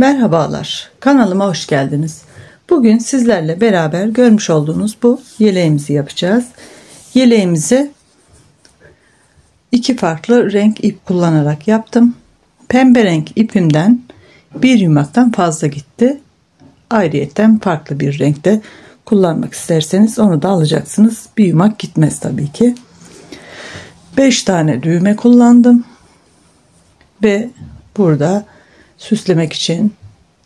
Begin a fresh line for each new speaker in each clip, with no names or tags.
Merhabalar, kanalıma hoş geldiniz. Bugün sizlerle beraber görmüş olduğunuz bu yeleğimizi yapacağız. Yeleğimizi iki farklı renk ip kullanarak yaptım. Pembe renk ipimden bir yumaktan fazla gitti. Ayrıyeten farklı bir renkte kullanmak isterseniz onu da alacaksınız. Bir yumak gitmez tabii ki. 5 tane düğme kullandım. Ve burada süslemek için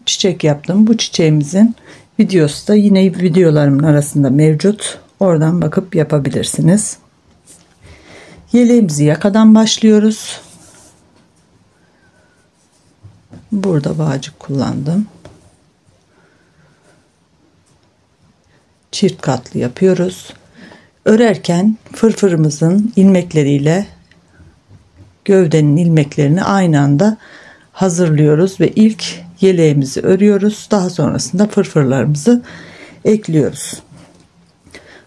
çiçek yaptım. Bu çiçeğimizin videosu da yine videolarımın arasında mevcut. Oradan bakıp yapabilirsiniz. Yeleğimizi yakadan başlıyoruz. Burada bağcık kullandım. Çift katlı yapıyoruz. Örerken fırfırımızın ilmekleriyle gövdenin ilmeklerini aynı anda hazırlıyoruz ve ilk yeleğimizi örüyoruz. Daha sonrasında fırfırlarımızı ekliyoruz.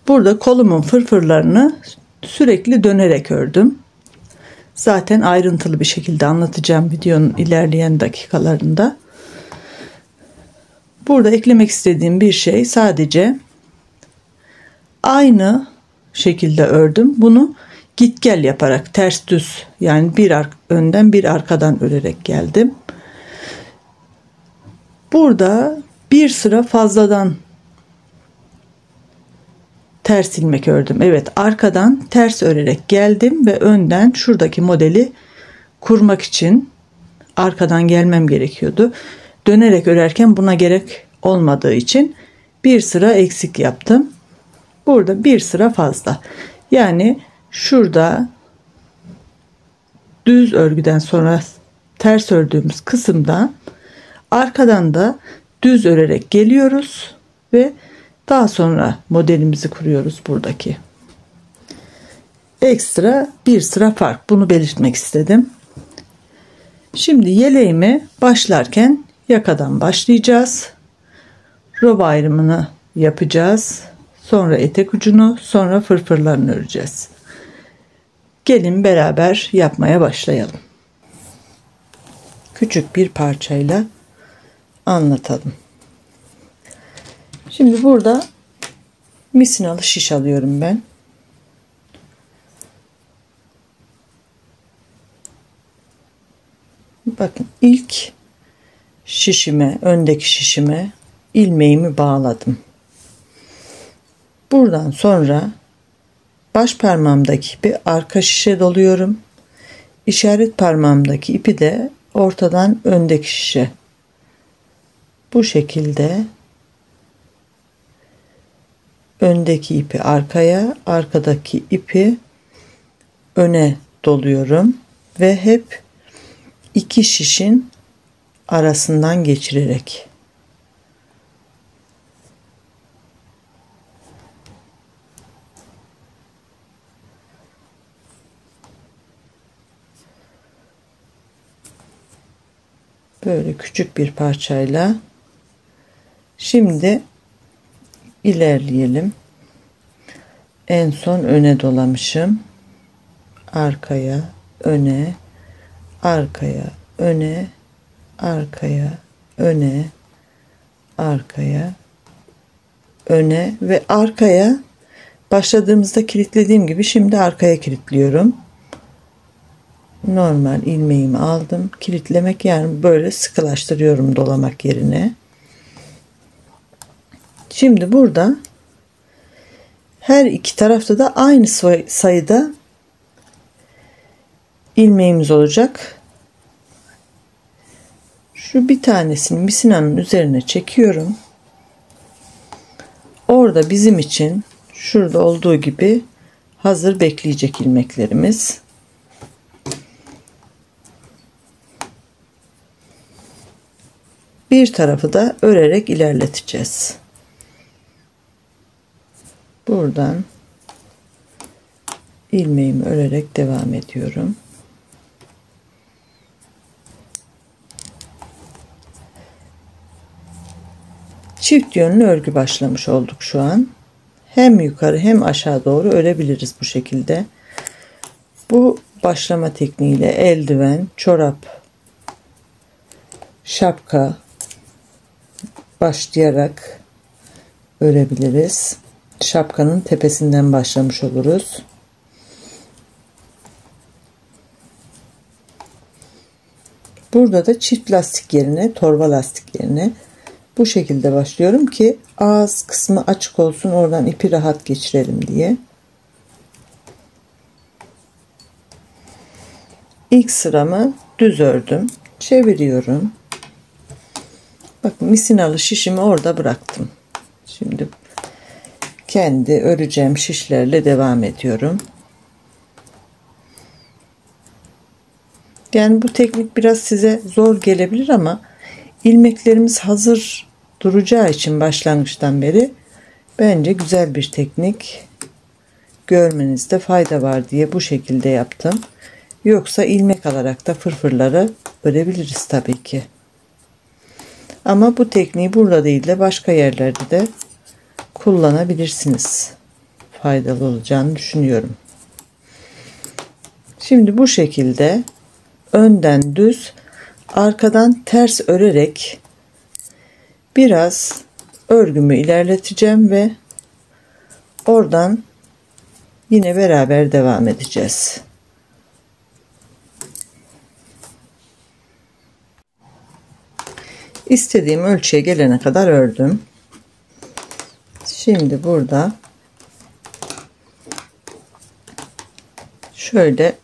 Burada kolumun fırfırlarını sürekli dönerek ördüm. Zaten ayrıntılı bir şekilde anlatacağım videonun ilerleyen dakikalarında. Burada eklemek istediğim bir şey sadece aynı şekilde ördüm. Bunu git gel yaparak ters düz, yani bir önden bir arkadan örerek geldim. Burada bir sıra fazladan ters ilmek ördüm. Evet, arkadan ters örerek geldim ve önden şuradaki modeli kurmak için arkadan gelmem gerekiyordu. Dönerek örerken buna gerek olmadığı için bir sıra eksik yaptım. Burada bir sıra fazla. Yani şurada düz örgüden sonra ters ördüğümüz kısımda arkadan da düz örerek geliyoruz ve daha sonra modelimizi kuruyoruz buradaki. Ekstra bir sıra fark. Bunu belirtmek istedim. Şimdi yeleğimi başlarken yakadan başlayacağız. Roba ayrımını yapacağız. Sonra etek ucunu, sonra fırfırlarını öreceğiz. Gelin beraber yapmaya başlayalım. Küçük bir parçayla anlatalım. Şimdi burada misinalı şiş alıyorum ben. Bakın, ilk şişime, öndeki şişime ilmeğimi bağladım. Buradan sonra baş parmağımdaki ipi arka şişe doluyorum. İşaret parmağımdaki ipi de ortadan öndeki şişe. Bu şekilde öndeki ipi arkaya, arkadaki ipi öne doluyorum ve hep iki şişin arasından geçirerek böyle küçük bir parçayla şimdi ilerleyelim. En son öne dolamışım. Arkaya, öne, arkaya, öne, arkaya, öne, arkaya, öne ve arkaya başladığımızda kilitlediğim gibi şimdi arkaya kilitliyorum. Normal ilmeğimi aldım. Kilitlemek, yani böyle sıkılaştırıyorum dolamak yerine. Şimdi burada her iki tarafta da aynı sayıda ilmeğimiz olacak. Şu bir tanesini misinanın üzerine çekiyorum. Orada bizim için şurada olduğu gibi hazır bekleyecek ilmeklerimiz. Bir tarafı da örerek ilerleteceğiz. Buradan ilmeğimi örerek devam ediyorum. Çift yönlü örgü başlamış olduk şu an. Hem yukarı hem aşağı doğru örebiliriz bu şekilde. Bu başlama tekniğiyle eldiven, çorap, şapka, başlayarak örebiliriz. Şapkanın tepesinden başlamış oluruz. Burada da çift lastik yerine, torba lastik yerine bu şekilde başlıyorum ki ağız kısmı açık olsun, oradan ipi rahat geçirelim diye. İlk sıramı düz ördüm. Çeviriyorum. Bakın misinalı şişimi orada bıraktım. Şimdi kendi öreceğim şişlerle devam ediyorum. Yani bu teknik biraz size zor gelebilir ama ilmeklerimiz hazır duracağı için başlangıçtan beri bence güzel bir teknik. Görmenizde fayda var diye bu şekilde yaptım. Yoksa ilmek alarak da fırfırları örebiliriz tabii ki. Ama bu tekniği burada değil de başka yerlerde de kullanabilirsiniz. Faydalı olacağını düşünüyorum. Şimdi bu şekilde önden düz, arkadan ters örerek biraz örgümü ilerleteceğim ve oradan yine beraber devam edeceğiz. İstediğim ölçüye gelene kadar ördüm. Şimdi burada şöyle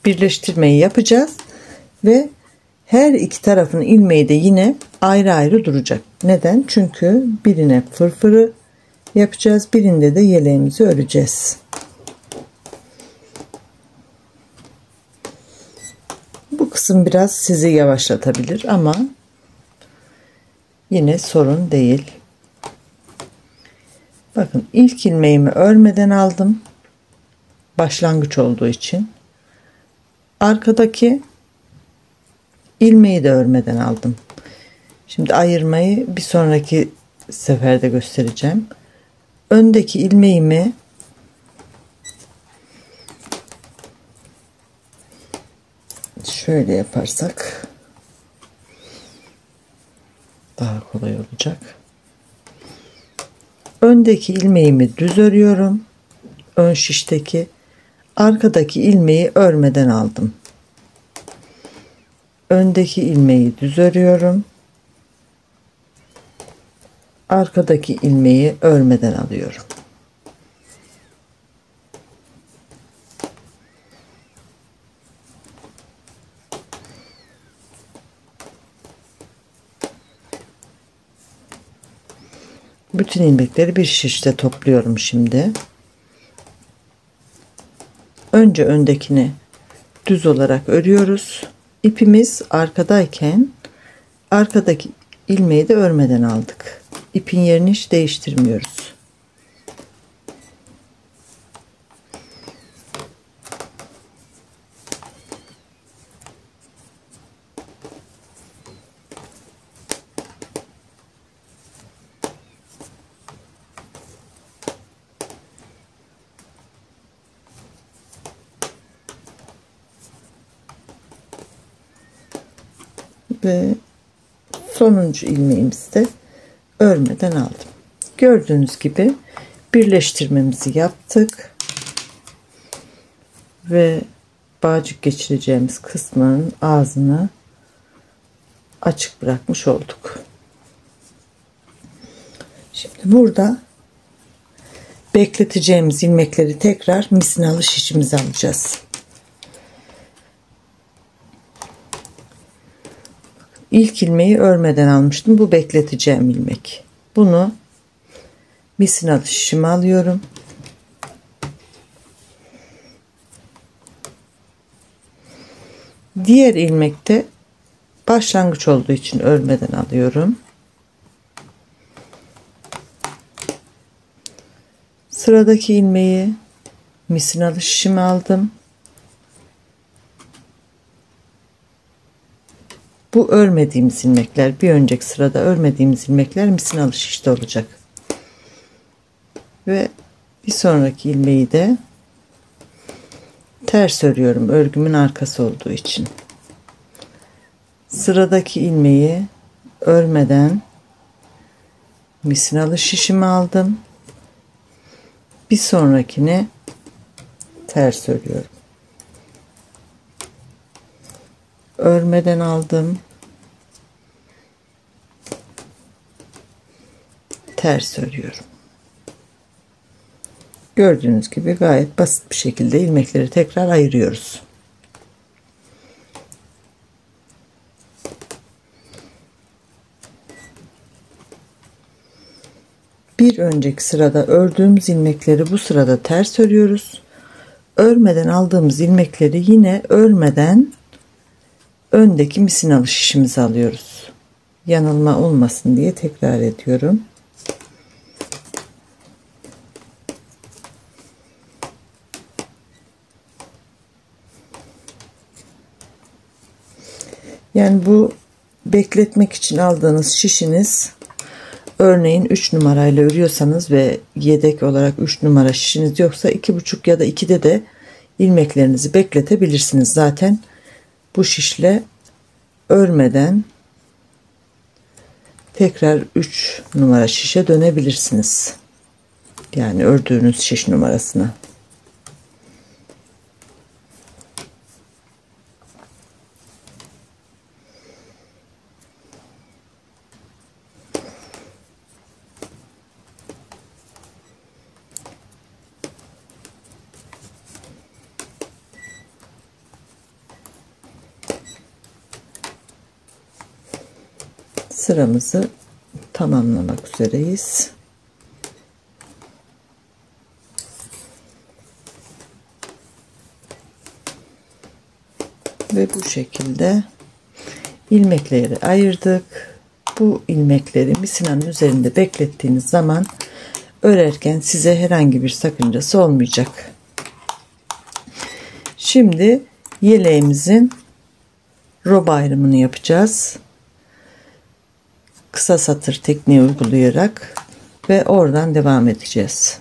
birleştirmeyi yapacağız ve her iki tarafın ilmeği de yine ayrı ayrı duracak. Neden? Çünkü birine fırfırı yapacağız, birinde de yeleğimizi öreceğiz. Bu kısım biraz sizi yavaşlatabilir ama yine sorun değil. Bakın ilk ilmeğimi örmeden aldım. Başlangıç olduğu için. Arkadaki ilmeği de örmeden aldım. Şimdi ayırmayı bir sonraki seferde göstereceğim. Öndeki ilmeğimi şöyle yaparsak daha kolay olacak. Öndeki ilmeğimi düz örüyorum. Ön şişteki, arkadaki ilmeği örmeden aldım. Öndeki ilmeği düz örüyorum. Arkadaki ilmeği örmeden alıyorum. Bütün ilmekleri bir şişte topluyorum şimdi. Önce öndekini düz olarak örüyoruz. İpimiz arkadayken arkadaki ilmeği de örmeden aldık. İpin yerini hiç değiştirmiyoruz. Ve sonuncu ilmeğimizi de örmeden aldım. Gördüğünüz gibi birleştirmemizi yaptık ve bağcık geçireceğimiz kısmın ağzını açık bırakmış olduk. Şimdi burada bekleteceğimiz ilmekleri tekrar misinalı şişimize alacağız. İlk ilmeği örmeden almıştım. Bu bekleteceğim ilmek. Bunu misinalı şişime alıyorum. Diğer ilmekte başlangıç olduğu için örmeden alıyorum. Sıradaki ilmeği misinalı şişime aldım. Bu örmediğimiz ilmekler, bir önceki sırada örmediğimiz ilmekler misinalı şişte olacak. Ve bir sonraki ilmeği de ters örüyorum, örgümün arkası olduğu için. Sıradaki ilmeği örmeden misinalı şişimi aldım. Bir sonrakini ters örüyorum. Örmeden aldım. Ters örüyorum. Gördüğünüz gibi gayet basit bir şekilde ilmekleri tekrar ayırıyoruz. Bir önceki sırada ördüğümüz ilmekleri bu sırada ters örüyoruz. Örmeden aldığımız ilmekleri yine örmeden öndeki misinalı şişimize alıyoruz. Yanılma olmasın diye tekrar ediyorum. Yani bu bekletmek için aldığınız şişiniz, örneğin 3 numarayla örüyorsanız ve yedek olarak 3 numara şişiniz yoksa 2,5 ya da 2'de de ilmeklerinizi bekletebilirsiniz. Zaten bu şişle örmeden tekrar 3 numara şişe dönebilirsiniz. Yani ördüğünüz şiş numarasına. Sıramızı tamamlamak üzereyiz. Ve bu şekilde ilmekleri ayırdık. Bu ilmekleri misinanın üzerinde beklettiğiniz zaman örerken size herhangi bir sakıncası olmayacak. Şimdi yeleğimizin rob ayrımını yapacağız. Kısa satır tekniği uygulayarak ve oradan devam edeceğiz.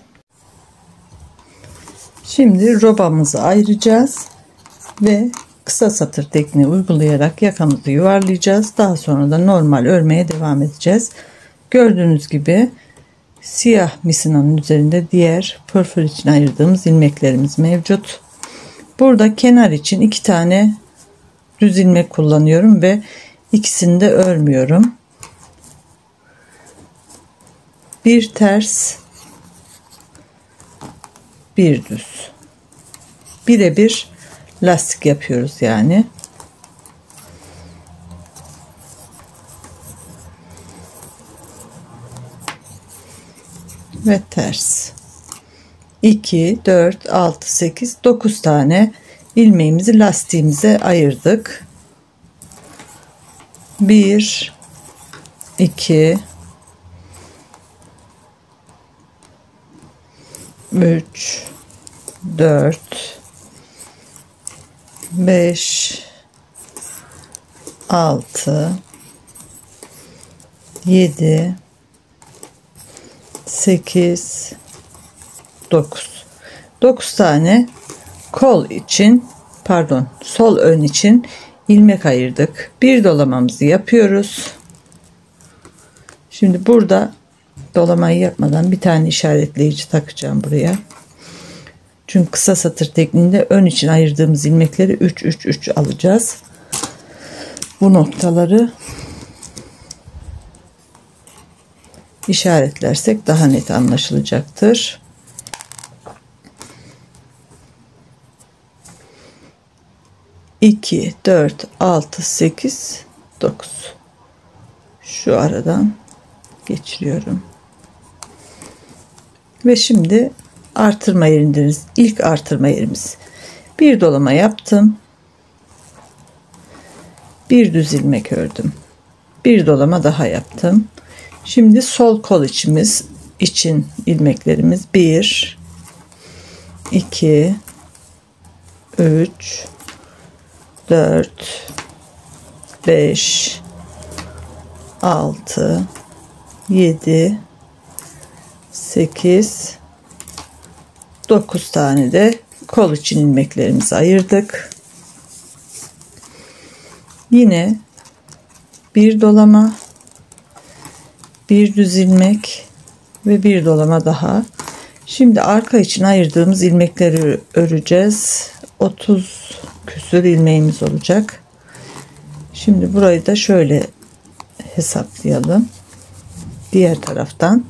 Şimdi robamızı ayıracağız ve kısa satır tekniği uygulayarak yakamızı yuvarlayacağız. Daha sonra da normal örmeye devam edeceğiz. Gördüğünüz gibi siyah misinanın üzerinde diğer pırpır için ayırdığımız ilmeklerimiz mevcut. Burada kenar için 2 tane düz ilmek kullanıyorum ve ikisini de örmüyorum. Bir ters, bir düz. Birebir lastik yapıyoruz yani. Ve ters. 2, 4, 6, 8, 9 tane ilmeğimizi lastiğimize ayırdık. 1, 2, 3, 4, 5, 6, 7, 8, 9. 9 tane kol için, pardon, sol ön için ilmek ayırdık. Bir dolamamızı yapıyoruz. Şimdi burada dolamayı yapmadan bir tane işaretleyici takacağım buraya. Çünkü kısa satır tekniğinde ön için ayırdığımız ilmekleri 3 3 3 alacağız. Bu noktaları işaretlersek daha net anlaşılacaktır. İki, 4, 6, 8, 9. Şu aradan geçiriyorum. Ve şimdi artırma yerindeyiz. İlk artırma yerimiz. Bir dolama yaptım. Bir düz ilmek ördüm. Bir dolama daha yaptım. Şimdi sol kol içimiz için ilmeklerimiz 1, 2, 3, 4, 5, 6, 7, 8, 9 tane de kol için ilmeklerimizi ayırdık. Yine bir dolama, bir düz ilmek ve bir dolama daha. Şimdi arka için ayırdığımız ilmekleri öreceğiz. 30 küsür ilmeğimiz olacak. Şimdi burayı da şöyle hesaplayalım. Diğer taraftan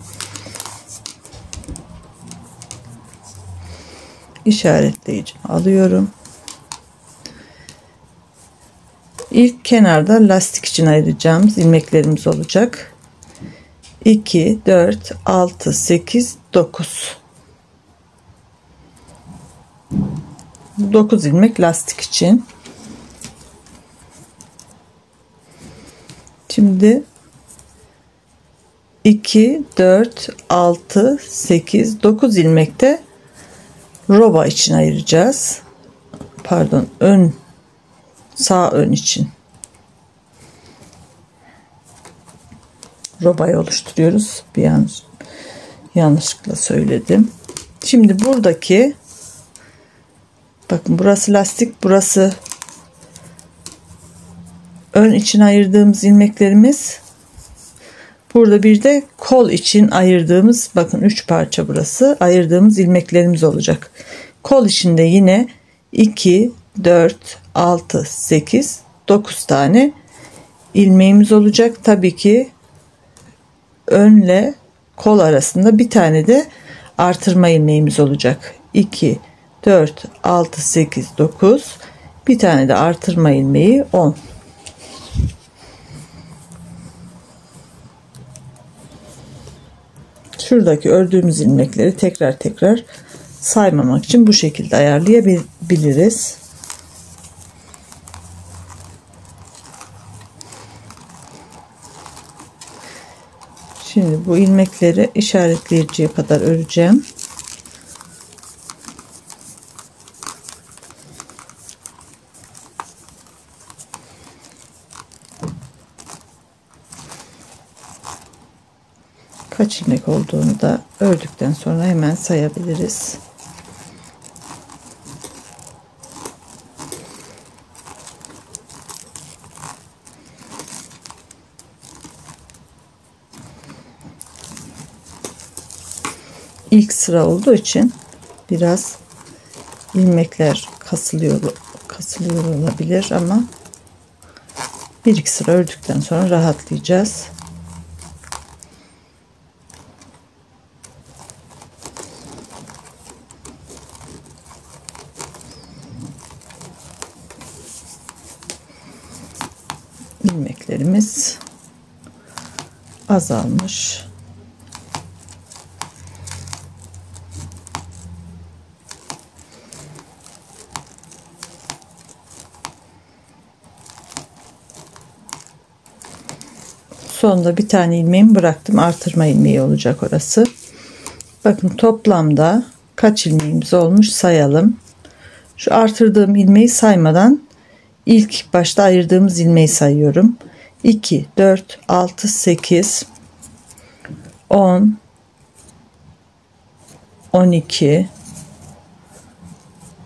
işaretleyicimi alıyorum. İlk kenarda lastik için ayıracağımız ilmeklerimiz olacak. 2, 4, 6, 8, 9. 9 ilmek lastik için. Şimdi 2, 4, 6, 8, 9 ilmekte roba için ayıracağız. Pardon, sağ ön için. Robayı oluşturuyoruz. Bir yanlışlıkla söyledim. Şimdi buradaki, bakın burası lastik, burası ön için ayırdığımız ilmeklerimiz. Burada bir de kol için ayırdığımız, bakın 3 parça burası, ayırdığımız ilmeklerimiz olacak. Kol içinde yine 2, 4, 6, 8, 9 tane ilmeğimiz olacak. Tabii ki önle kol arasında bir tane de artırma ilmeğimiz olacak. 2, 4, 6, 8, 9, bir tane de artırma ilmeği 10. Şuradaki ördüğümüz ilmekleri tekrar saymamak için bu şekilde ayarlayabiliriz. Şimdi bu ilmekleri işaretleyiciye kadar öreceğim. Kaç ilmek olduğunu da ördükten sonra hemen sayabiliriz. İlk sıra olduğu için biraz ilmekler kasılıyor olabilir ama bir iki sıra ördükten sonra rahatlayacağız. İlmeklerimiz azalmış. Sonunda bir tane ilmeğimi bıraktım. Artırma ilmeği olacak orası. Bakın toplamda kaç ilmeğimiz olmuş sayalım. Şu artırdığım ilmeği saymadan ilk başta ayırdığımız ilmeği sayıyorum. 2, 4, 6, 8, 10, 12.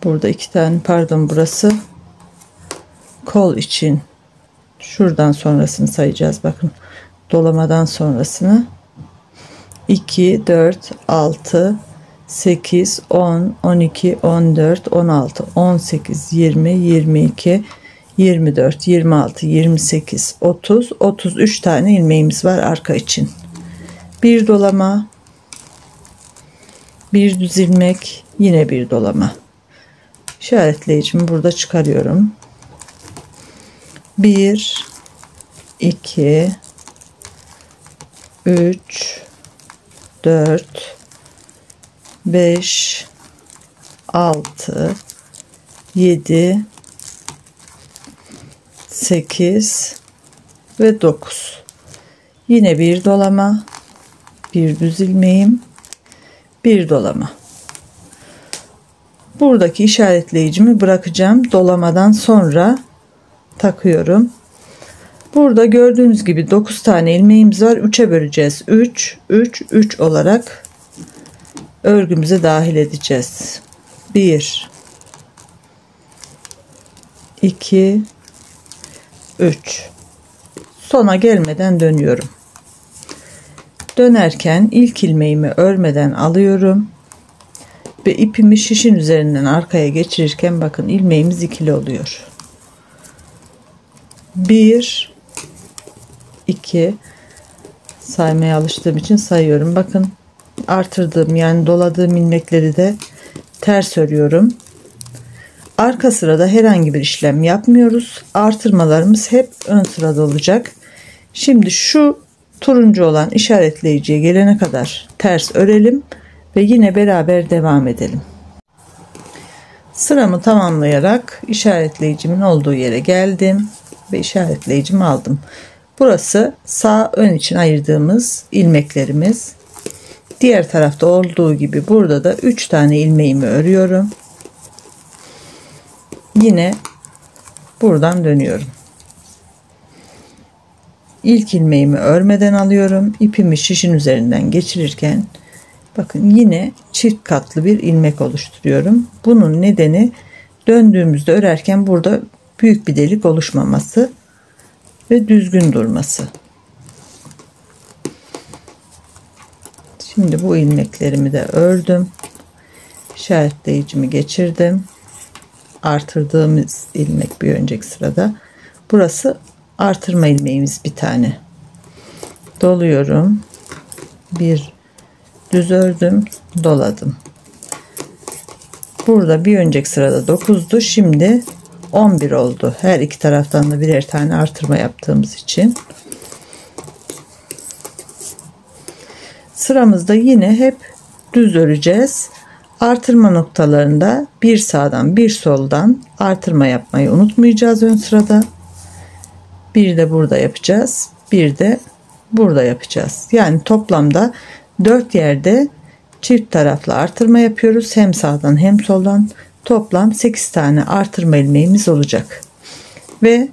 Burada iki tane, pardon, burası kol için. Şuradan sonrasını sayacağız. Bakın dolamadan sonrasını. 2, 4, 6, 8, 10, 12, 14, 16, 18, 20, 22, 24, 26, 28, 30, 33 tane ilmeğimiz var arka için. Bir dolama, bir düz ilmek, yine bir dolama. İşaretleyicimi burada çıkarıyorum. 1, 2, 3, 4, 5, 6, 7, 8 ve 9. Yine bir dolama, bir düz ilmeğim, bir dolama. Buradaki işaretleyicimi bırakacağım. Dolamadan sonra takıyorum. Burada gördüğünüz gibi 9 tane ilmeğimiz var. 3'e böleceğiz. 3, 3, 3 olarak örgümüze dahil edeceğiz. 1, 2, 3. Sona gelmeden dönüyorum. Dönerken ilk ilmeğimi örmeden alıyorum ve ipimi şişin üzerinden arkaya geçirirken bakın ilmeğimiz ikili oluyor. 1 2 saymaya alıştığım için sayıyorum. Bakın artırdığım yani doladığım ilmekleri de ters örüyorum. Arka sırada herhangi bir işlem yapmıyoruz. Artırmalarımız hep ön sırada olacak. Şimdi şu turuncu olan işaretleyiciye gelene kadar ters örelim ve yine beraber devam edelim. Sıramı tamamlayarak işaretleyicimin olduğu yere geldim ve işaretleyicimi aldım. Burası sağ ön için ayırdığımız ilmeklerimiz. Diğer tarafta olduğu gibi burada da 3 tane ilmeğimi örüyorum. Yine buradan dönüyorum. İlk ilmeğimi örmeden alıyorum. İpimi şişin üzerinden geçirirken bakın yine çift katlı bir ilmek oluşturuyorum. Bunun nedeni döndüğümüzde örerken burada büyük bir delik oluşmaması ve düzgün durması. Şimdi bu ilmeklerimi de ördüm. İşaretleyicimi geçirdim. Artırdığımız ilmek bir önceki sırada. Burası artırma ilmeğimiz bir tane. Doluyorum. Bir düz ördüm, doladım. Burada bir önceki sırada 9'du. Şimdi 11 oldu. Her iki taraftan da birer tane artırma yaptığımız için. Sıramızda yine hep düz öreceğiz. Artırma noktalarında bir sağdan bir soldan artırma yapmayı unutmayacağız ön sırada. Bir de burada yapacağız. Bir de burada yapacağız. Yani toplamda 4 yerde çift taraflı artırma yapıyoruz. Hem sağdan hem soldan. Toplam 8 tane artırma ilmeğimiz olacak. Ve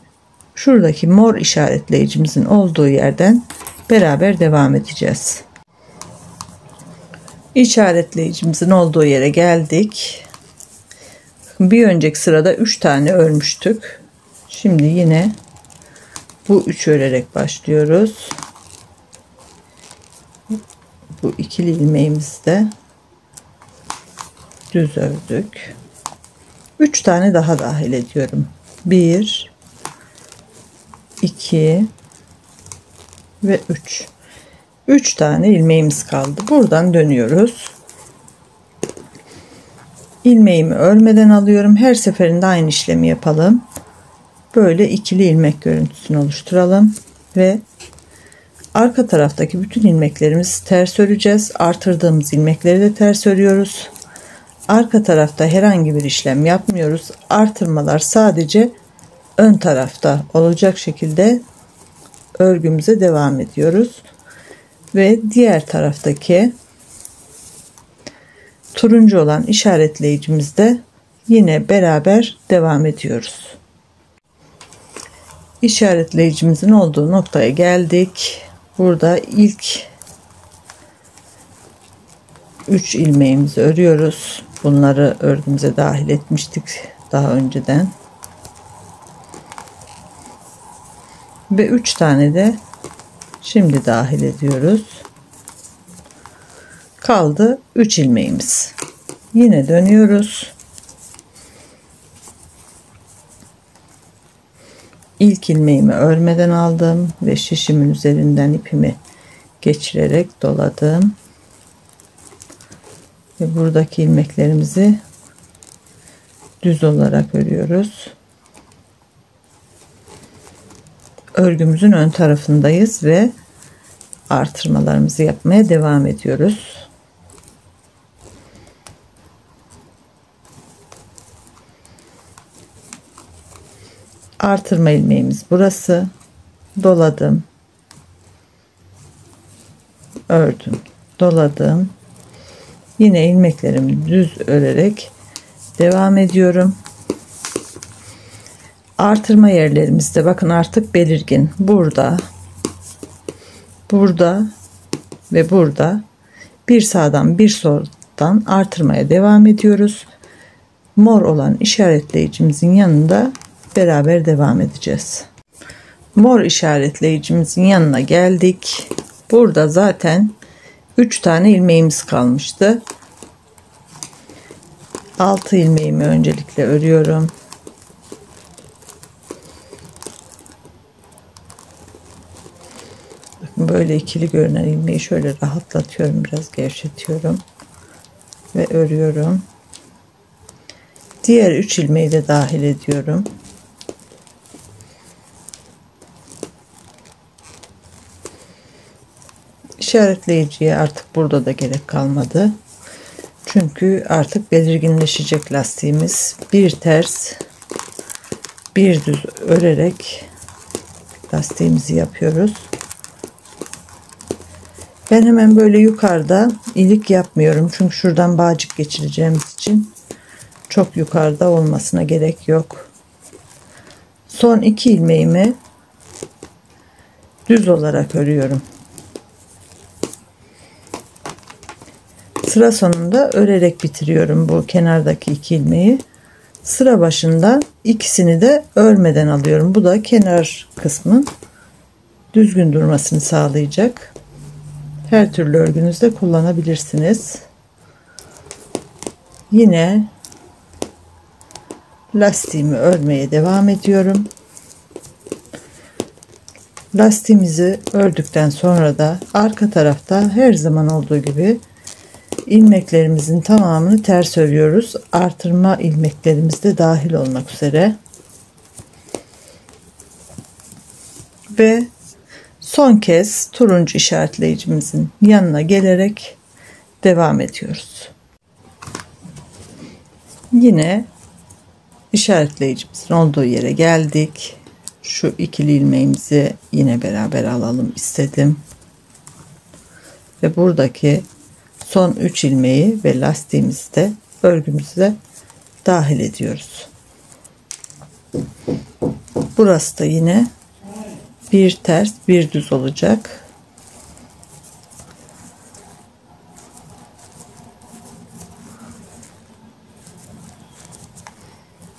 şuradaki mor işaretleyicimizin olduğu yerden beraber devam edeceğiz. İşaretleyicimizin olduğu yere geldik. Bir önceki sırada 3 tane örmüştük. Şimdi yine bu 3 örerek başlıyoruz. Bu ikili ilmeğimizi de düz ördük. 3 tane daha dahil ediyorum. 1 2 ve 3. 3 tane ilmeğimiz kaldı. Buradan dönüyoruz. İlmeğimi örmeden alıyorum. Her seferinde aynı işlemi yapalım. Böyle ikili ilmek görüntüsünü oluşturalım ve arka taraftaki bütün ilmeklerimizi ters öreceğiz. Artırdığımız ilmekleri de ters örüyoruz. Arka tarafta herhangi bir işlem yapmıyoruz. Artırmalar sadece ön tarafta olacak şekilde örgümüze devam ediyoruz. Ve diğer taraftaki turuncu olan işaretleyicimizde yine beraber devam ediyoruz. İşaretleyicimizin olduğu noktaya geldik. Burada ilk 3 ilmeğimizi örüyoruz. Bunları örgümüze dahil etmiştik daha önceden. Ve 3 tane de şimdi dahil ediyoruz. Kaldı 3 ilmeğimiz. Yine dönüyoruz. İlk ilmeğimi örmeden aldım ve şişimin üzerinden ipimi geçirerek doladım. Ve buradaki ilmeklerimizi düz olarak örüyoruz. Örgümüzün ön tarafındayız ve artırmalarımızı yapmaya devam ediyoruz. Artırma ilmeğimiz burası. Doladım. Ördüm. Doladım. Yine ilmeklerimi düz örerek devam ediyorum. Artırma yerlerimizde bakın artık belirgin. Burada, burada ve burada bir sağdan bir soldan artırmaya devam ediyoruz. Mor olan işaretleyicimizin yanında beraber devam edeceğiz. Mor işaretleyicimizin yanına geldik. Burada zaten 3 tane ilmeğimiz kalmıştı. 6 ilmeğimi öncelikle örüyorum. Bakın böyle ikili görünen ilmeği şöyle rahatlatıyorum, biraz gevşetiyorum ve örüyorum. Diğer 3 ilmeği de dahil ediyorum. İşaretleyiciye artık burada da gerek kalmadı. Çünkü artık belirginleşecek lastiğimiz. Bir ters, bir düz örerek lastiğimizi yapıyoruz. Ben hemen böyle yukarıda ilik yapmıyorum. Çünkü şuradan bağcık geçireceğimiz için çok yukarıda olmasına gerek yok. Son 2 ilmeğimi düz olarak örüyorum. Sıra sonunda örerek bitiriyorum bu kenardaki 2 ilmeği. Sıra başında ikisini de örmeden alıyorum. Bu da kenar kısmın düzgün durmasını sağlayacak. Her türlü örgünüzde kullanabilirsiniz. Yine lastiğimi örmeye devam ediyorum. Lastiğimizi ördükten sonra da arka tarafta her zaman olduğu gibi ilmeklerimizin tamamını ters örüyoruz. Artırma ilmeklerimiz de dahil olmak üzere. Ve son kez turuncu işaretleyicimizin yanına gelerek devam ediyoruz. Yine işaretleyicimizin olduğu yere geldik. Şu ikili ilmeğimizi yine beraber alalım istedim. Ve buradaki son 3 ilmeği ve lastiğimizi de örgümüze dahil ediyoruz. Burası da yine bir ters bir düz olacak.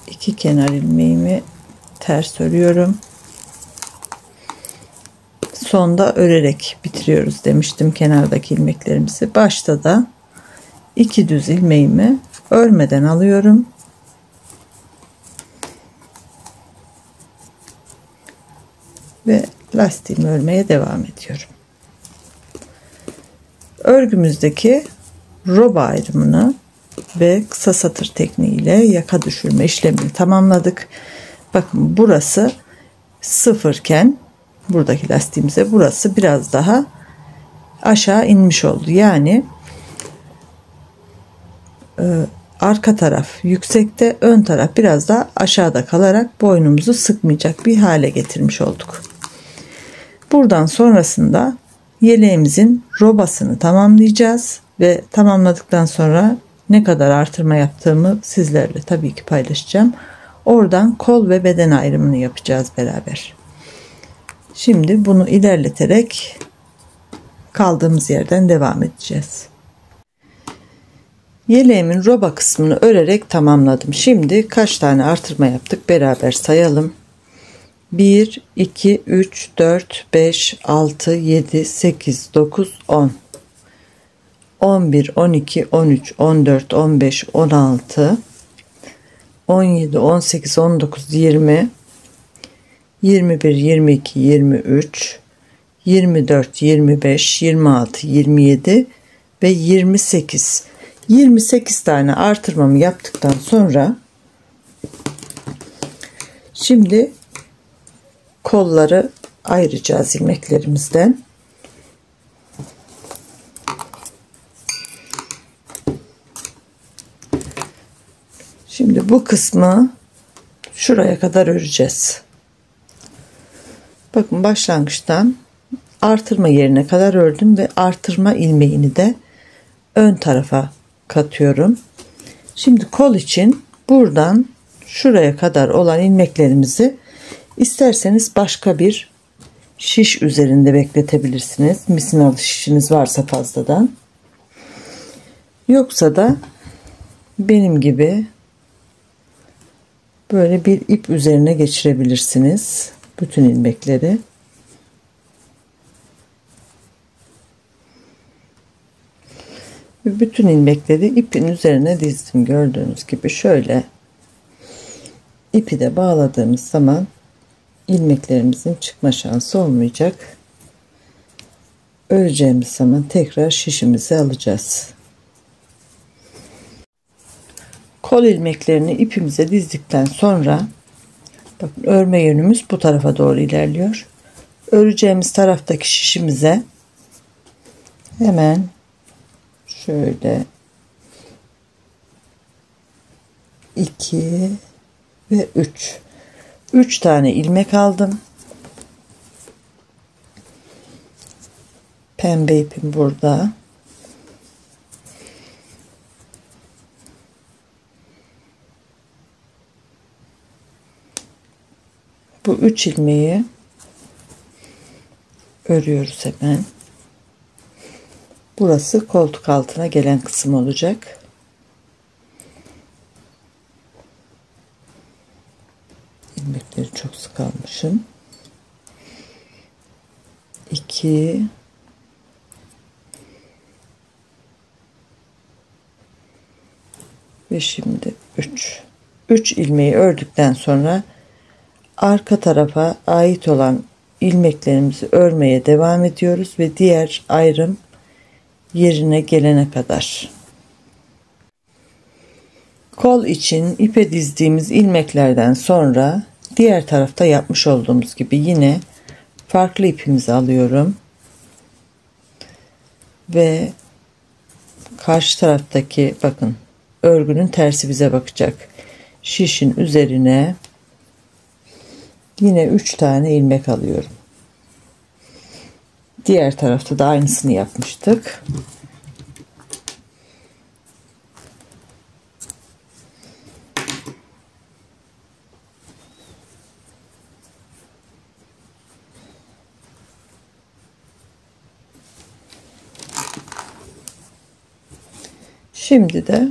İki kenar ilmeğimi ters örüyorum. Sonda örerek bitiriyoruz demiştim kenardaki ilmeklerimizi. Başta da 2 düz ilmeğimi örmeden alıyorum. Ve lastiğimi örmeye devam ediyorum. Örgümüzdeki roba ayrımını ve kısa satır tekniğiyle yaka düşürme işlemini tamamladık. Bakın burası sıfırken buradaki lastiğimize burası biraz daha aşağı inmiş oldu. Yani arka taraf yüksekte, ön taraf biraz daha aşağıda kalarak boynumuzu sıkmayacak bir hale getirmiş olduk. Buradan sonrasında yeleğimizin robasını tamamlayacağız ve tamamladıktan sonra ne kadar artırma yaptığımı sizlerle tabii ki paylaşacağım. Oradan kol ve beden ayrımını yapacağız beraber. Şimdi bunu ilerleterek kaldığımız yerden devam edeceğiz. Yeleğimin roba kısmını örerek tamamladım. Şimdi kaç tane artırma yaptık beraber sayalım. 1, 2, 3, 4, 5, 6, 7, 8, 9, 10. 11, 12, 13, 14, 15, 16, 17, 18, 19, 20, 21, 22, 23, 24, 25, 26, 27 ve 28. 28 tane artırmamı yaptıktan sonra şimdi kolları ayıracağız ilmeklerimizden. Şimdi bu kısmı şuraya kadar öreceğiz. Bakın başlangıçtan artırma yerine kadar ördüm ve artırma ilmeğini de ön tarafa katıyorum. Şimdi kol için buradan şuraya kadar olan ilmeklerimizi isterseniz başka bir şiş üzerinde bekletebilirsiniz. Misinalı şişiniz varsa fazladan. Yoksa da benim gibi böyle bir ip üzerine geçirebilirsiniz bütün ilmekleri. Bütün ilmekleri ipin üzerine dizdim. Gördüğünüz gibi şöyle ipi de bağladığımız zaman ilmeklerimizin çıkma şansı olmayacak. Öreceğimiz zaman tekrar şişimizi alacağız. Kol ilmeklerini ipimize dizdikten sonra bakın örme yönümüz bu tarafa doğru ilerliyor. Öreceğimiz taraftaki şişimize hemen şöyle 2 ve 3 tane ilmek aldım. Pembe ipim burada. Bu 3 ilmeği örüyoruz hemen. Burası koltuk altına gelen kısım olacak. İlmekleri çok sık almışım. 2 ve şimdi 3 ilmeği ördükten sonra arka tarafa ait olan ilmeklerimizi örmeye devam ediyoruz ve diğer ayrım yerine gelene kadar. Kol için ipe dizdiğimiz ilmeklerden sonra diğer tarafta yapmış olduğumuz gibi yine farklı ipimizi alıyorum ve karşı taraftaki bakın örgünün tersi bize bakacak şişin üzerine yine 3 tane ilmek alıyorum. Diğer tarafta da aynısını yapmıştık. Şimdi de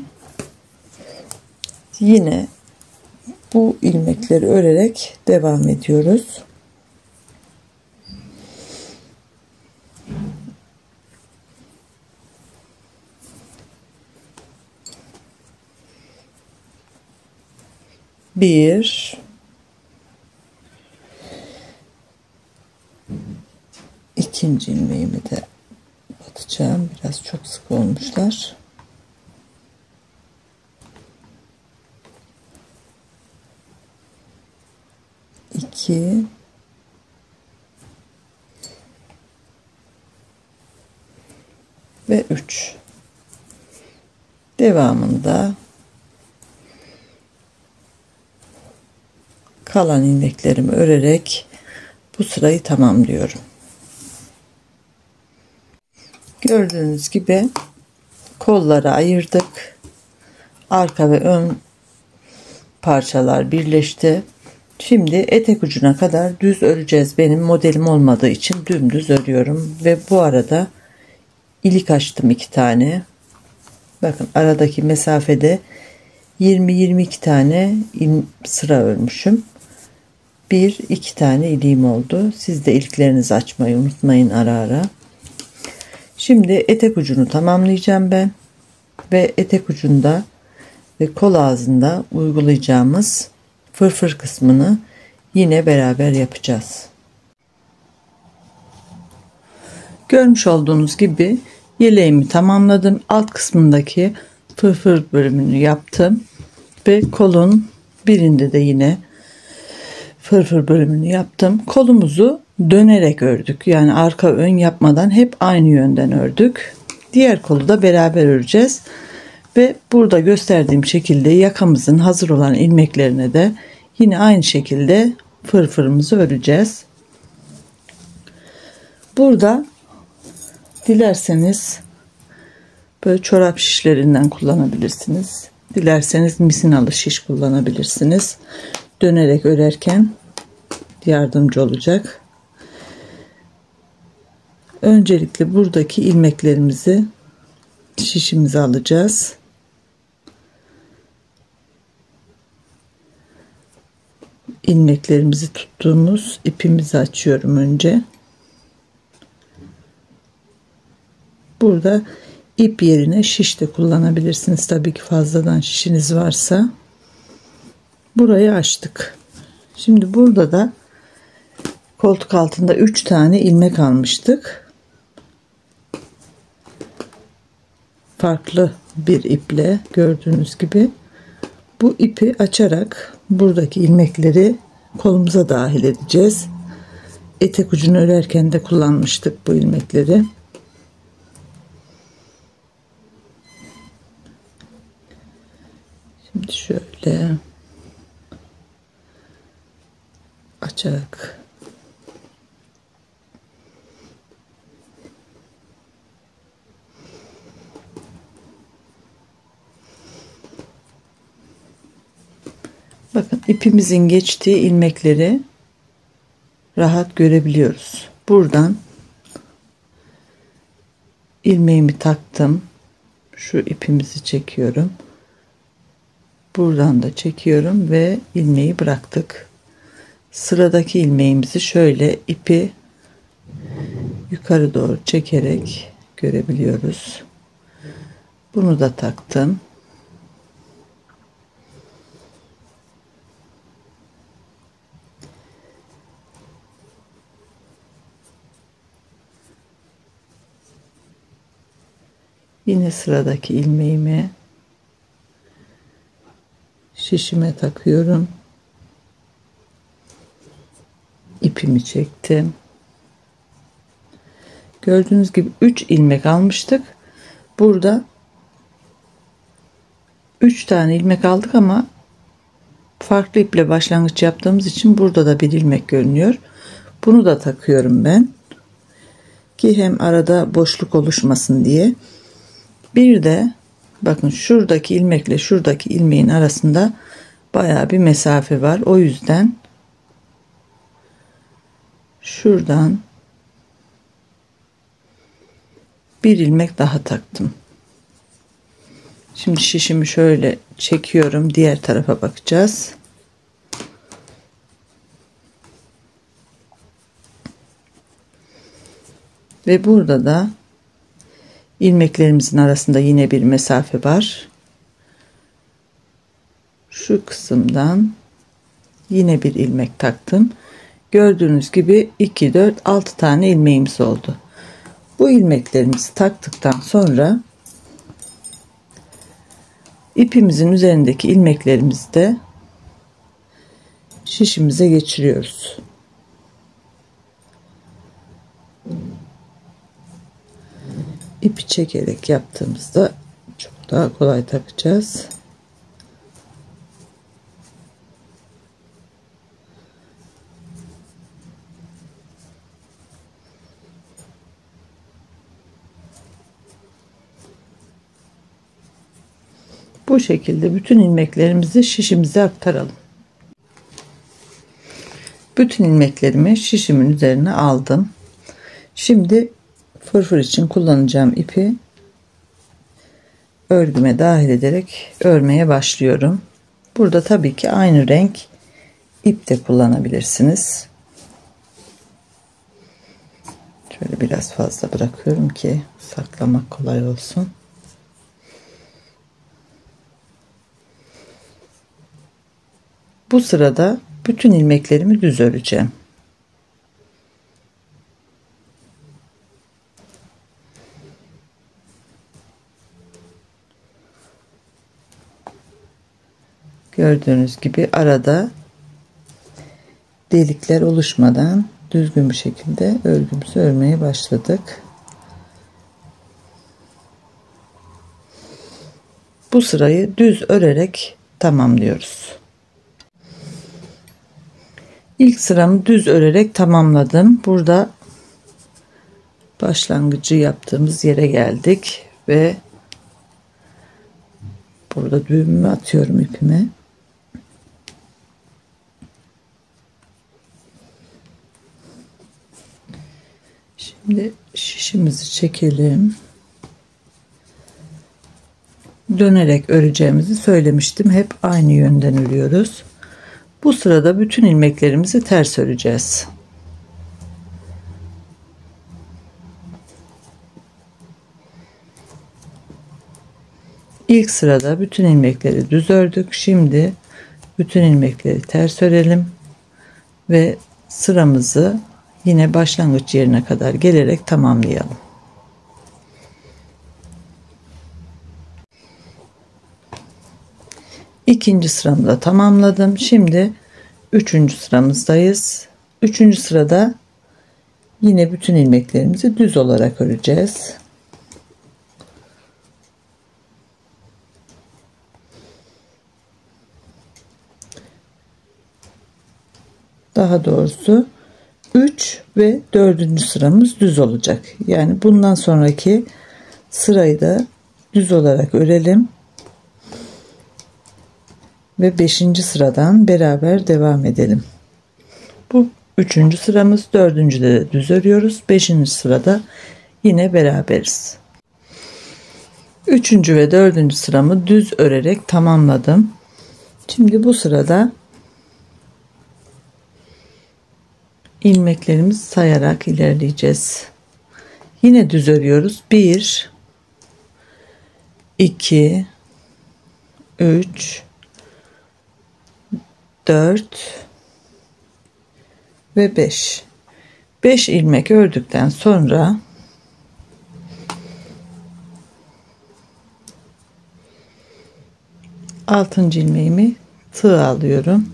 yine bu ilmekleri örerek devam ediyoruz. Bir, ikinci ilmeğimi de batacağım. Biraz çok sık olmuşlar. 2 ve 3 devamında kalan ilmeklerimi örerek bu sırayı tamamlıyorum. Gördüğünüz gibi kolları ayırdık. Arka ve ön parçalar birleşti. Şimdi etek ucuna kadar düz öreceğiz. Benim modelim olmadığı için dümdüz örüyorum ve bu arada ilik açtım 2 tane. Bakın aradaki mesafede 20-22 tane sıra örmüşüm. 1-2 tane iliğim oldu. Siz de iliklerinizi açmayı unutmayın ara ara. Şimdi etek ucunu tamamlayacağım ben ve etek ucunda ve kol ağzında uygulayacağımız fırfır kısmını yine beraber yapacağız. Görmüş olduğunuz gibi yeleğimi tamamladım. Alt kısmındaki fırfır bölümünü yaptım ve kolun birinde de yine fırfır bölümünü yaptım. Kolumuzu dönerek ördük. Yani arka ön yapmadan hep aynı yönden ördük. Diğer kolu da beraber öreceğiz. Ve burada gösterdiğim şekilde yakamızın hazır olan ilmeklerine de yine aynı şekilde fırfırımızı öreceğiz. Burada dilerseniz böyle çorap şişlerinden kullanabilirsiniz. Dilerseniz misinalı şiş kullanabilirsiniz. Dönerek örerken yardımcı olacak. Öncelikle buradaki ilmeklerimizi şişimize alacağız. İlmeklerimizi tuttuğumuz ipimizi açıyorum önce. Burada ip yerine şiş de kullanabilirsiniz. Tabii ki fazladan şişiniz varsa. Burayı açtık. Şimdi burada da koltuk altında 3 tane ilmek almıştık. Farklı bir iple gördüğünüz gibi bu ipi açarak buradaki ilmekleri kolumuza dahil edeceğiz. Etek ucunu örerken de kullanmıştık bu ilmekleri. Şimdi şöyle açarak bakın ipimizin geçtiği ilmekleri rahat görebiliyoruz. Buradan ilmeğimi taktım. Şu ipimizi çekiyorum. Buradan da çekiyorum ve ilmeği bıraktık. Sıradaki ilmeğimizi şöyle ipi yukarı doğru çekerek görebiliyoruz. Bunu da taktım. Yine sıradaki ilmeğimi şişime takıyorum. İpimi çektim. Gördüğünüz gibi 3 ilmek almıştık. Burada 3 tane ilmek aldık ama farklı iple başlangıç yaptığımız için burada da bir ilmek görünüyor. Bunu da takıyorum ben. Ki hem arada boşluk oluşmasın diye. Bir de bakın şuradaki ilmekle şuradaki ilmeğin arasında bayağı bir mesafe var. O yüzden şuradan bir ilmek daha taktım. Şimdi şişimi şöyle çekiyorum. Diğer tarafa bakacağız. Ve burada da ilmeklerimizin arasında yine bir mesafe var. Şu kısımdan yine bir ilmek taktım. Gördüğünüz gibi 2, 4, 6 tane ilmeğimiz oldu. Bu ilmeklerimizi taktıktan sonra ipimizin üzerindeki ilmeklerimizi de şişimize geçiriyoruz. İpi çekerek yaptığımızda çok daha kolay takacağız. Bu şekilde bütün ilmeklerimizi şişimize aktaralım. Bütün ilmeklerimi şişimin üzerine aldım. Şimdi fırfır için kullanacağım ipi örgüme dahil ederek örmeye başlıyorum. Burada tabii ki aynı renk ip de kullanabilirsiniz. Şöyle biraz fazla bırakıyorum ki saklamak kolay olsun. Bu sırada bütün ilmeklerimi düz öreceğim. Gördüğünüz gibi arada delikler oluşmadan düzgün bir şekilde örgümüzü örmeye başladık. Bu sırayı düz örerek tamamlıyoruz. İlk sıramı düz örerek tamamladım. Burada başlangıcı yaptığımız yere geldik ve burada düğümümü atıyorum ipime. Şimdi şişimizi çekelim. Dönerek öreceğimizi söylemiştim. Hep aynı yönden örüyoruz. Bu sırada bütün ilmeklerimizi ters öreceğiz. İlk sırada bütün ilmekleri düz ördük. Şimdi bütün ilmekleri ters örelim ve sıramızı yine başlangıç yerine kadar gelerek tamamlayalım. İkinci sıramı da tamamladım. Şimdi üçüncü sıramızdayız. Üçüncü sırada yine bütün ilmeklerimizi düz olarak öreceğiz. Daha doğrusu 3 ve 4. sıramız düz olacak. Yani bundan sonraki sırayı da düz olarak örelim. Ve 5. sıradan beraber devam edelim. Bu 3. sıramız, 4. de düz örüyoruz. 5. sırada yine beraberiz. 3. ve 4. sıramı düz örerek tamamladım. Şimdi bu sırada ilmeklerimizi sayarak ilerleyeceğiz. Yine düz örüyoruz. 1 2 3 4 ve 5. 5 ilmek ördükten sonra altıncı ilmeğimi tığ alıyorum.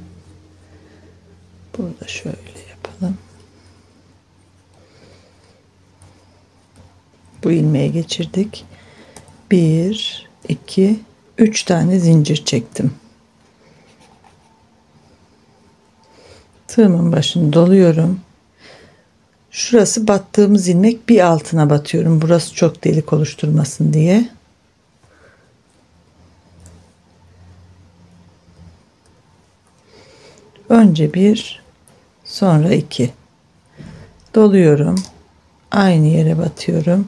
Burada şöyle yapalım. Bu ilmeği geçirdik. 1 2 3 tane zincir çektim. Tığımın başını doluyorum. Şurası battığımız ilmek, bir altına batıyorum. Burası çok delik oluşturmasın diye. Önce 1, sonra 2. Doluyorum. Aynı yere batıyorum.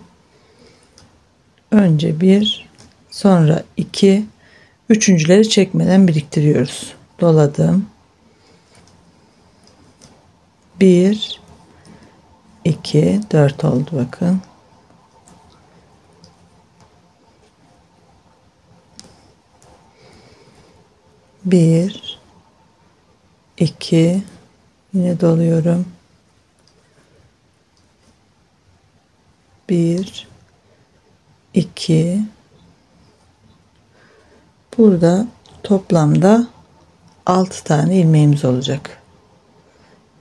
Önce 1, sonra 2. Üçüncüleri çekmeden biriktiriyoruz. Doladım. 1 2 4 oldu bakın. Bir 2 yine doluyorum. 1 2 burada toplamda 6 tane ilmeğimiz olacak.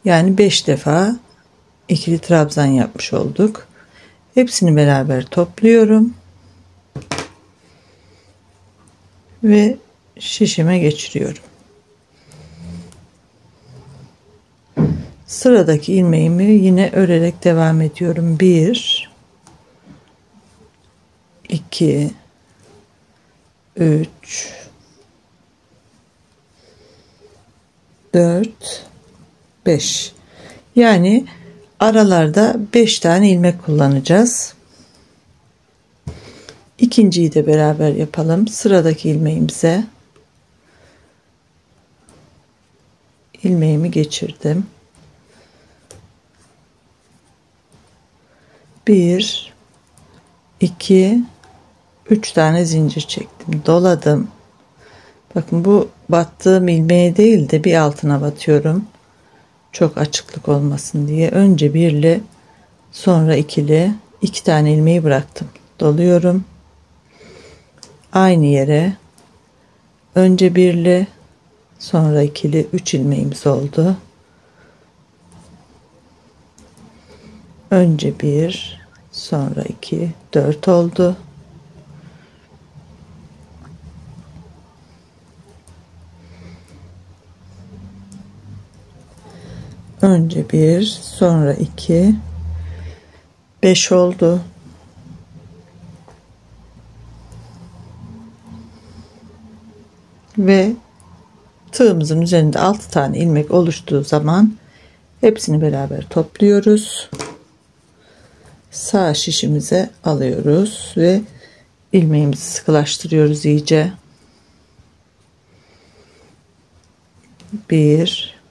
Yani 5 defa ikili trabzan yapmış olduk. Hepsini beraber topluyorum ve şişime geçiriyorum. Sıradaki ilmeğimi yine örerek devam ediyorum. 1 2 3 4 5. Yani aralarda 5 tane ilmek kullanacağız. İkinciyi de beraber yapalım. Sıradaki ilmeğimize ilmeğimi geçirdim. 1 2 3 tane zincir çektim. Doladım. Bakın bu battığım ilmeğe değil de bir altına batıyorum. Çok açıklık olmasın diye. Önce birli, sonra ikili, 2 tane ilmeği bıraktım. Doluyorum. Aynı yere önce birli, sonra ikili, 3 ilmeğimiz oldu. Önce 1, sonra 2, 4 oldu. Önce 1, sonra 2, 5 oldu. Ve tığımızın üzerinde 6 tane ilmek oluştuğu zaman hepsini beraber topluyoruz. Sağ şişimize alıyoruz ve ilmeğimizi sıkılaştırıyoruz iyice. 1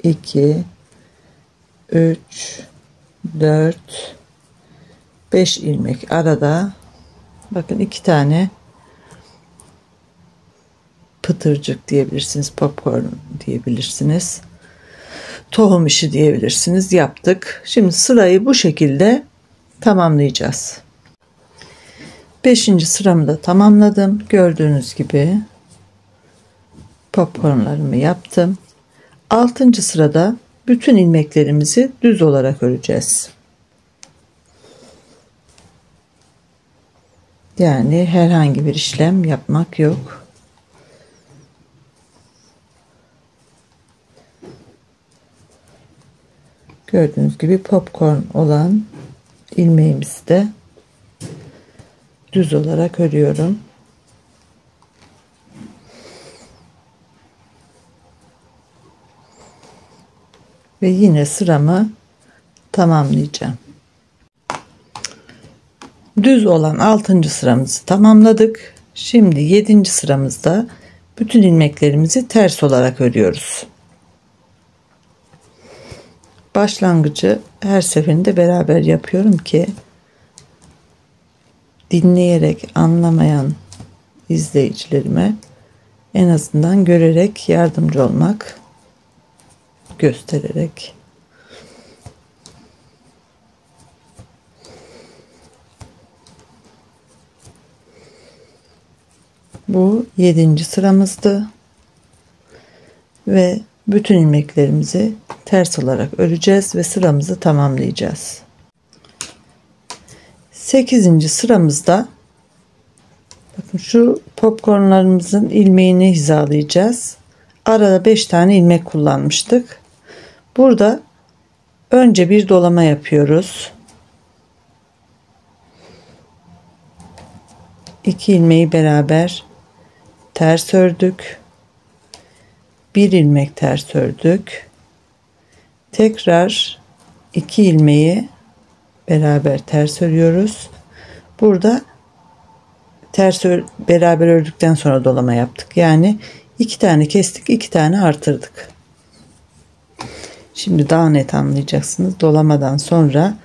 2 3 4 5 ilmek arada, bakın 2 tane pıtırcık diyebilirsiniz, popcorn diyebilirsiniz, tohum işi diyebilirsiniz, yaptık. Şimdi sırayı bu şekilde tamamlayacağız. 5. sıramı da tamamladım. Gördüğünüz gibi popcornlarımı yaptım. 6. sırada bütün ilmeklerimizi düz olarak öreceğiz. Yani herhangi bir işlem yapmak yok. Gördüğünüz gibi popcorn olan ilmeğimizi de düz olarak örüyorum. Ve yine sıramı tamamlayacağım. Düz olan 6. sıramızı tamamladık. Şimdi 7. sıramızda bütün ilmeklerimizi ters olarak örüyoruz. Başlangıcı her seferinde beraber yapıyorum ki dinleyerek anlamayan izleyicilerime en azından görerek yardımcı olmak, göstererek. Bu 7. sıramızdı ve bütün ilmeklerimizi ters olarak öreceğiz ve sıramızı tamamlayacağız. 8. sıramızda bakın şu popcornlarımızın ilmeğini hizalayacağız. Arada 5 tane ilmek kullanmıştık. Burada önce bir dolama yapıyoruz. 2 ilmeği beraber ters ördük. 1 ilmek ters ördük. Tekrar 2 ilmeği beraber ters örüyoruz. Burada beraber ördükten sonra dolama yaptık. Yani 2 tane kestik, 2 tane artırdık. Şimdi daha net anlayacaksınız. Dolamadan sonra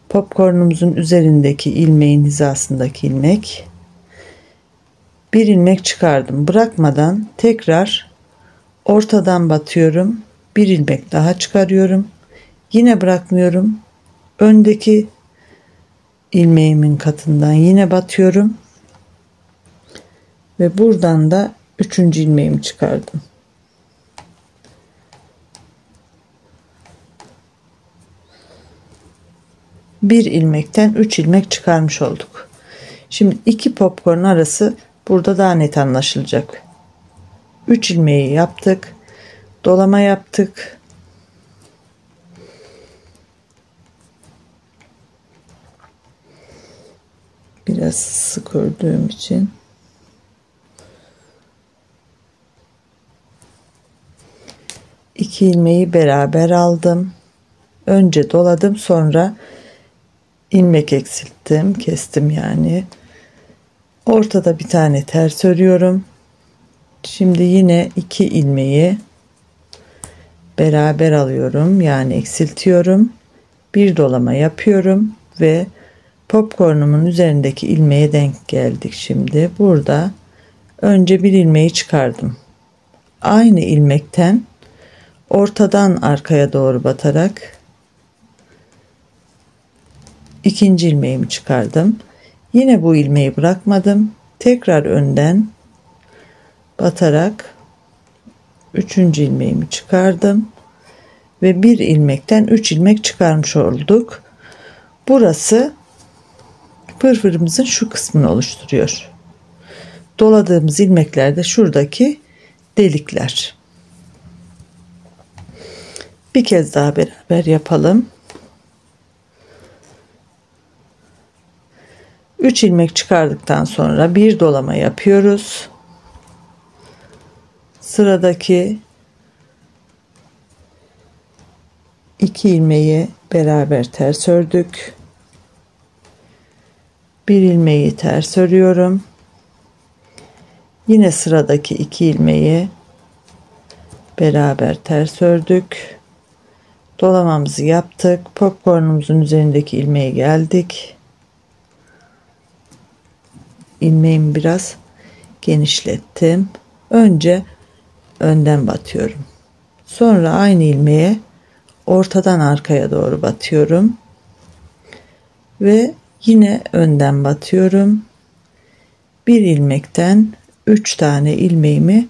popcornumuzun üzerindeki ilmeğin hizasındaki ilmek, bir ilmek çıkardım. Bırakmadan tekrar ortadan batıyorum. Bir ilmek daha çıkarıyorum. Yine bırakmıyorum. Öndeki ilmeğimin katından yine batıyorum. Ve buradan da 3. ilmeğimi çıkardım. Bir ilmekten 3 ilmek çıkarmış olduk. Şimdi 2 popcorn arası burada daha net anlaşılacak. 3 ilmeği yaptık. Dolama yaptık. Biraz sık ördüğüm için. İki ilmeği beraber aldım. Önce doladım, sonra ilmek eksilttim, kestim yani. Ortada bir tane ters örüyorum. Şimdi yine 2 ilmeği beraber alıyorum, yani eksiltiyorum. Bir dolama yapıyorum ve popcornumun üzerindeki ilmeğe denk geldik. Şimdi burada önce bir ilmeği çıkardım. Aynı ilmekten ortadan arkaya doğru batarak 2. ilmeğimi çıkardım. Yine bu ilmeği bırakmadım. Tekrar önden batarak 3. ilmeğimi çıkardım ve bir ilmekten 3 ilmek çıkarmış olduk. Burası fırfırımızın şu kısmını oluşturuyor. Doladığımız ilmekler de şuradaki delikler. Bir kez daha beraber yapalım. 3 ilmek çıkardıktan sonra bir dolama yapıyoruz. Sıradaki 2 ilmeği beraber ters ördük. Bir ilmeği ters örüyorum. Yine sıradaki 2 ilmeği beraber ters ördük. Dolamamızı yaptık. Popcornumuzun üzerindeki ilmeğe geldik. ilmeğimi biraz genişlettim. Önce önden batıyorum. Sonra aynı ilmeğe ortadan arkaya doğru batıyorum. Ve yine önden batıyorum. Bir ilmekten 3 tane ilmeğimi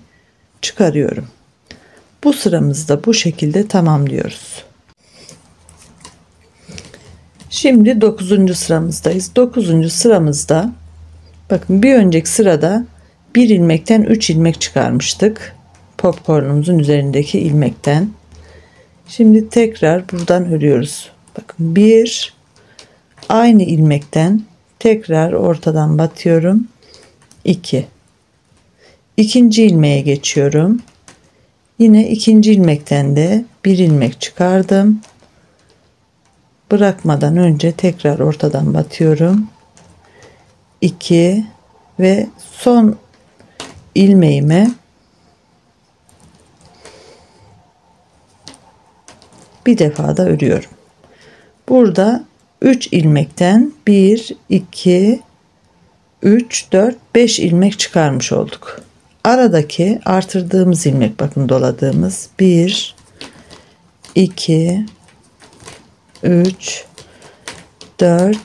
çıkarıyorum. Bu sıramızda bu şekilde tamamlıyoruz. Şimdi 9. sıramızdayız. 9. sıramızda bakın bir önceki sırada bir ilmekten 3 ilmek çıkarmıştık. Popcornumuzun üzerindeki ilmekten. Şimdi tekrar buradan örüyoruz. Bakın bir aynı ilmekten tekrar ortadan batıyorum. 2. İkinci ilmeğe geçiyorum. Yine ikinci ilmekten de bir ilmek çıkardım. Bırakmadan önce tekrar ortadan batıyorum. 2 ve son ilmeğime bir defa da örüyorum. Burada 3 ilmekten 1 2 3 4 5 ilmek çıkarmış olduk. Aradaki artırdığımız ilmek, bakın doladığımız 1 2 3 4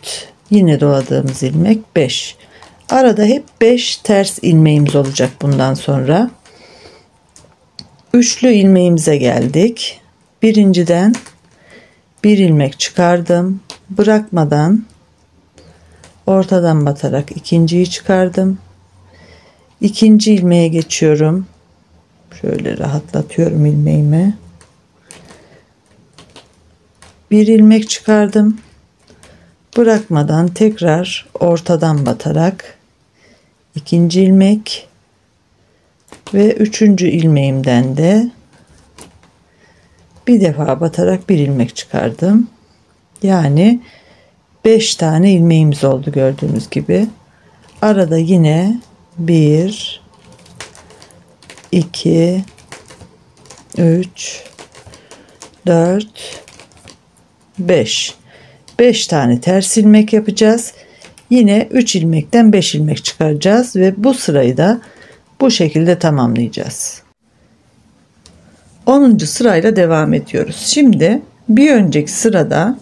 yine doladığımız ilmek 5. Arada hep 5 ters ilmeğimiz olacak bundan sonra. Üçlü ilmeğimize geldik. Birinciden bir ilmek çıkardım. Bırakmadan ortadan batarak ikinciyi çıkardım. İkinci ilmeğe geçiyorum. Şöyle rahatlatıyorum ilmeğimi. Bir ilmek çıkardım. Bırakmadan tekrar ortadan batarak ikinci ilmek ve üçüncü ilmeğimden de bir defa batarak bir ilmek çıkardım. Yani 5 tane ilmeğimiz oldu gördüğünüz gibi. Arada yine 1 2 3 4 5 tane ters ilmek yapacağız. Yine 3 ilmekten 5 ilmek çıkaracağız ve bu sırayı da bu şekilde tamamlayacağız. 10. sırayla devam ediyoruz. Şimdi bir önceki sırada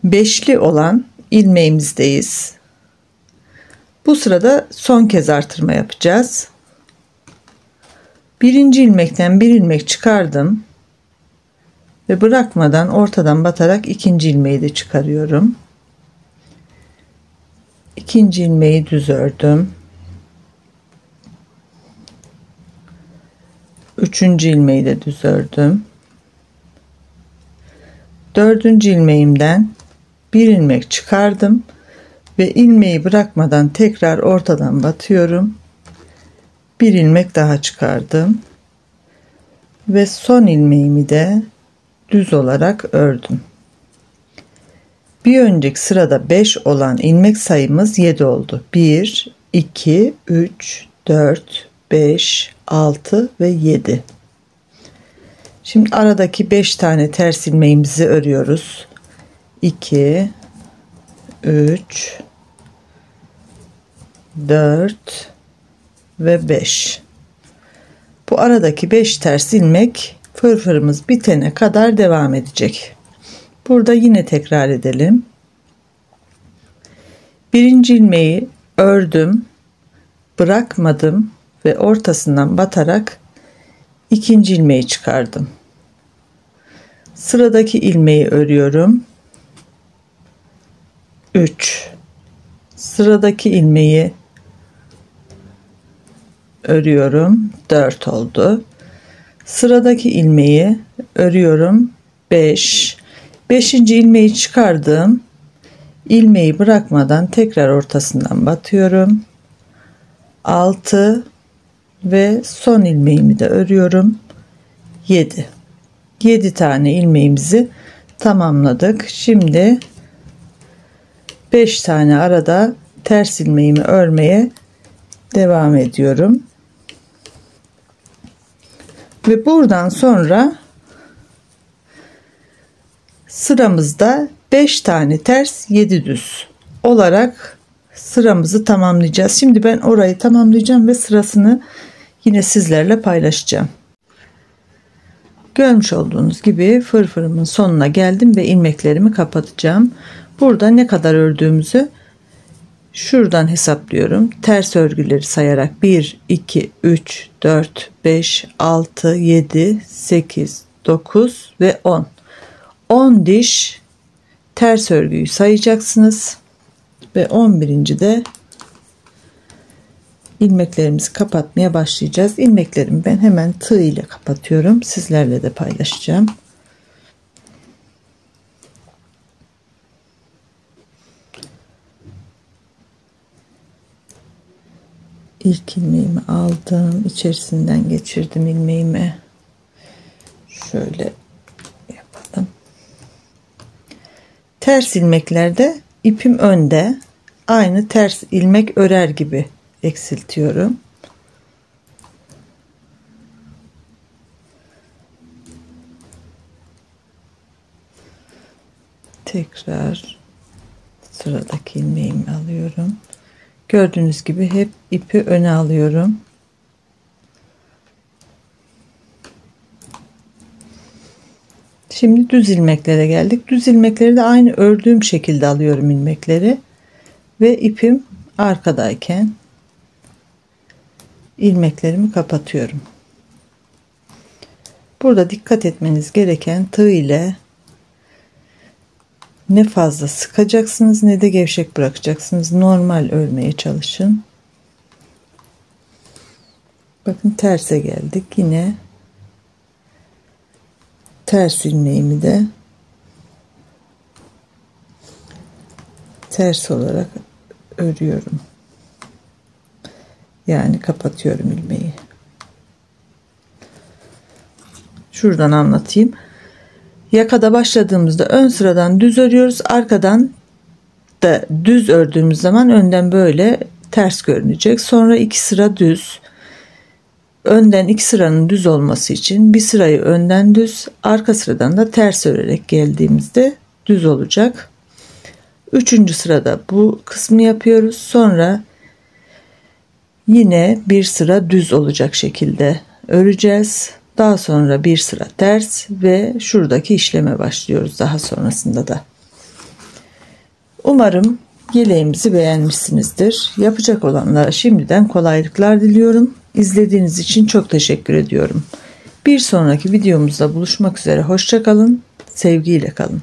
beşli olan ilmeğimizdeyiz. Bu sırada son kez artırma yapacağız. Birinci ilmekten bir ilmek çıkardım ve bırakmadan ortadan batarak ikinci ilmeği de çıkarıyorum. İkinci ilmeği düz ördüm. Üçüncü ilmeği de düz ördüm. Dördüncü ilmeğimden bir ilmek çıkardım ve ilmeği bırakmadan tekrar ortadan batıyorum. Bir ilmek daha çıkardım ve son ilmeğimi de düz olarak ördüm. Bir önceki sırada 5 olan ilmek sayımız 7 oldu. 1 2 3 4 5 6 ve 7. Şimdi aradaki 5 tane ters ilmeğimizi örüyoruz. 2 3 4 ve 5. Bu aradaki 5 ters ilmek fırfırımız bitene kadar devam edecek. Burada yine tekrar edelim. Birinci ilmeği ördüm, bırakmadım ve ortasından batarak ikinci ilmeği çıkardım. Sıradaki ilmeği örüyorum. 3. Sıradaki ilmeği örüyorum. 4 oldu. Sıradaki ilmeği örüyorum. 5. 5. ilmeği çıkardım. İlmeği bırakmadan tekrar ortasından batıyorum. 6 ve son ilmeğimi de örüyorum. 7. 7 tane ilmeğimizi tamamladık. Şimdi 5 tane arada ters ilmeğimi örmeye devam ediyorum. Ve buradan sonra sıramızda 5 tane ters 7 düz olarak sıramızı tamamlayacağız. Şimdi ben orayı tamamlayacağım ve sırasını yine sizlerle paylaşacağım. Görmüş olduğunuz gibi fırfırımın sonuna geldim ve ilmeklerimi kapatacağım. Burada ne kadar ördüğümüzü şuradan hesaplıyorum. Ters örgüleri sayarak 1, 2, 3, 4, 5, 6, 7, 8, 9 ve 10. 10 diş ters örgüyü sayacaksınız. Ve 11. de ilmeklerimizi kapatmaya başlayacağız. İlmeklerimi ben hemen tığ ile kapatıyorum. Sizlerle de paylaşacağım. İlk ilmeğimi aldım. İçerisinden geçirdim ilmeğimi. Şöyle yapalım. Ters ilmeklerde ipim önde. Aynı ters ilmek örer gibi eksiltiyorum. Tekrar sıradaki ilmeğimi alıyorum. Gördüğünüz gibi hep ipi öne alıyorum. Şimdi düz ilmeklere geldik. Düz ilmekleri de aynı ördüğüm şekilde alıyorum ilmekleri ve ipim arkadayken ilmeklerimi kapatıyorum. Burada dikkat etmeniz gereken tığ ile ne fazla sıkacaksınız ne de gevşek bırakacaksınız. Normal örmeye çalışın. Bakın terse geldik. Yine ters ilmeğimi de ters olarak örüyorum. Yani kapatıyorum ilmeği. Şuradan anlatayım. Yakada başladığımızda ön sıradan düz örüyoruz. Arkadan da düz ördüğümüz zaman önden böyle ters görünecek. Sonra 2 sıra düz. Önden 2 sıranın düz olması için bir sırayı önden düz, arka sıradan da ters örerek geldiğimizde düz olacak. 3. sırada bu kısmı yapıyoruz. Sonra yine bir sıra düz olacak şekilde öreceğiz. Daha sonra bir sıra ters ve şuradaki işleme başlıyoruz daha sonrasında da. Umarım yeleğimizi beğenmişsinizdir. Yapacak olanlara şimdiden kolaylıklar diliyorum. İzlediğiniz için çok teşekkür ediyorum. Bir sonraki videomuzda buluşmak üzere. Hoşça kalın. Sevgiyle kalın.